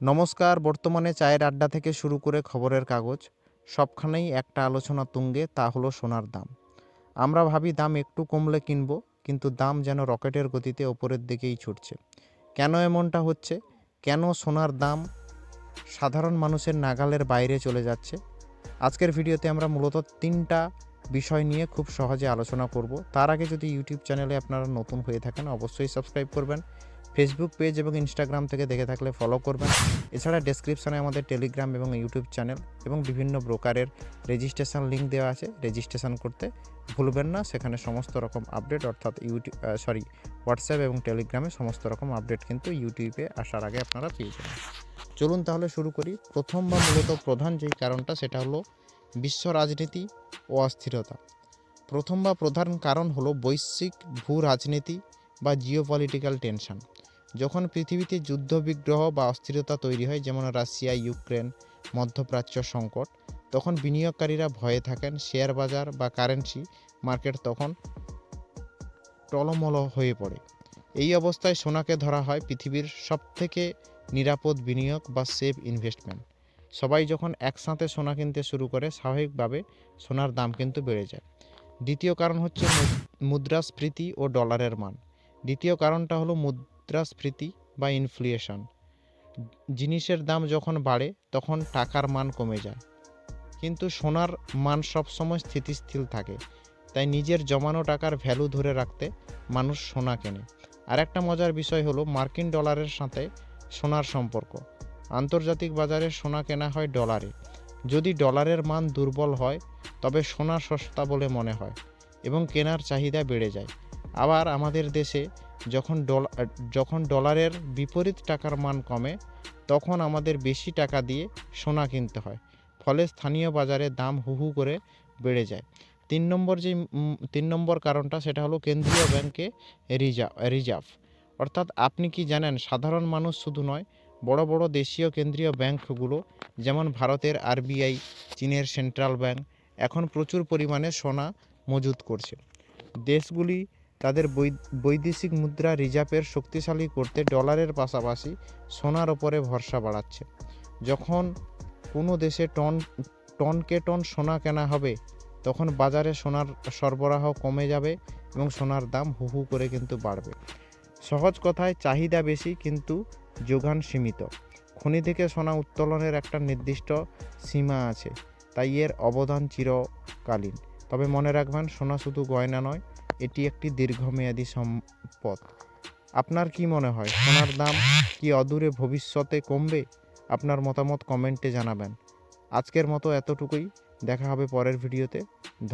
নমস্কার। বর্তমানে চায়ের আড্ডা থেকে শুরু করে খবরের কাগজ সবখানেই একটা আলোচনা তুঙ্গে, তা হলো সোনার দাম। আমরা ভাবি দাম একটু কমলে কিনবো, কিন্তু দাম যেন রকেটের গতিতে ওপরের দিকেই ছুটছে। কেন এমনটা হচ্ছে? কেন সোনার দাম সাধারণ মানুষের নাগালের বাইরে চলে যাচ্ছে? আজকের ভিডিওতে আমরা মূলত 3টা বিষয় নিয়ে খুব সহজে আলোচনা করব। তার আগে যদি ইউটিউব চ্যানেলে আপনারা নতুন হয়ে থাকেন অবশ্যই সাবস্ক্রাইব করবেন। ফেসবুক পেজ এবং ইনস্টাগ্রাম থেকে দেখে থাকলে ফলো করবেন। এছাড়া ডেসক্রিপশানে আমাদের টেলিগ্রাম এবং ইউটিউব চ্যানেল এবং বিভিন্ন ব্রোকারের রেজিস্ট্রেশন লিঙ্ক দেওয়া আছে, রেজিস্ট্রেশন করতে ভুলবেন না। সেখানে সমস্ত রকম আপডেট, অর্থাৎ হোয়াটসঅ্যাপ এবং টেলিগ্রামে সমস্ত রকম আপডেট কিন্তু ইউটিউবে আসার আগে আপনারা পেয়ে যাবেন। চলুন তাহলে শুরু করি। প্রথম বা মূলত প্রধান যেই কারণটা, সেটা হলো বিশ্ব রাজনীতি ও অস্থিরতা। প্রধান কারণ হলো বৈশ্বিক ভূ রাজনীতি বা জিওপলিটিক্যাল টেনশন। যখন পৃথিবীতে যুদ্ধবিগ্রহ বা অস্থিরতা তৈরি হয়, যেমন রাশিয়া, ইউক্রেন, মধ্যপ্রাচ্য সংকট, তখন বিনিয়োগকারীরা ভয়ে থাকেন। শেয়ার বাজার বা কারেন্সি মার্কেট তখন টলমল হয়ে পড়ে। এই অবস্থায় সোনাকে ধরা হয় পৃথিবীর সবথেকে নিরাপদ বিনিয়োগ বা সেফ ইনভেস্টমেন্ট। সবাই যখন একসাথে সোনা কিনতে শুরু করে, স্বাভাবিকভাবে সোনার দাম কিন্তু বেড়ে যায়। দ্বিতীয় কারণ হচ্ছে মুদ্রাস্ফীতি ও ডলারের মান। দ্বিতীয় কারণটা হলো মুদ্রাস্ফীতি বা ইনফ্লেশন। জিনিসের দাম যখন বাড়ে তখন টাকার মান কমে যায়, কিন্তু সোনার মান সবসময় স্থিতিশীল থাকে। তাই নিজের জমানো টাকার ভ্যালু ধরে রাখতে মানুষ সোনা কেনে। আর একটা মজার বিষয় হলো মার্কিন ডলারের সাথে সোনার সম্পর্ক। আন্তর্জাতিক বাজারে সোনা কেনা হয় ডলারে। যদি ডলারের মান দুর্বল হয়, তবে সোনা সস্তা বলে মনে হয় এবং কেনার চাহিদা বেড়ে যায়। আবার আমাদের দেশে যখন ডলারের বিপরীত টাকার মান কমে, তখন আমাদের বেশি টাকা দিয়ে সোনা কিনতে হয়। ফলে স্থানীয় বাজারে দাম হু হু করে বেড়ে যায়। 3 নম্বর কারণটা, সেটা হলো কেন্দ্রীয় ব্যাংকে রিজার্ভ। অর্থাৎ আপনি কি জানেন, সাধারণ মানুষ শুধু নয়, বড় বড় দেশীয় কেন্দ্রীয় ব্যাংকগুলো, যেমন ভারতের আরবিআই, চীনের সেন্ট্রাল ব্যাংক, এখন প্রচুর পরিমাণে সোনা মজুত করছে। দেশগুলি তাদের বৈদেশিক মুদ্রা রিজার্ভের শক্তিশালী করতে ডলারের পাশাপাশি সোনার ওপরে ভরসা বাড়াচ্ছে। যখন কোনো দেশে টনকে টন সোনা কেনা হবে, তখন বাজারে সোনার সরবরাহ কমে যাবে এবং সোনার দাম হু হু করে কিন্তু বাড়বে। সহজ কথায়, চাহিদা বেশি কিন্তু যোগান সীমিত। খনি থেকে সোনা উত্তোলনের একটা নির্দিষ্ট সীমা আছে, তাই এর অবদান চিরকালীন। তবে মনে রাখবেন, সোনা শুধু গয়না নয়, এটি একটি দীর্ঘমেয়াদী সম্পদ। আপনার কি মনে হয়, সোনার দাম কি অদূরে ভবিষ্যতে কমবে? আপনার মতামত কমেন্টে জানাবেন। আজকের মতো এতটুকুই। দেখা হবে পরের ভিডিওতে।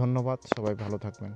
ধন্যবাদ। সবাই ভালো থাকবেন।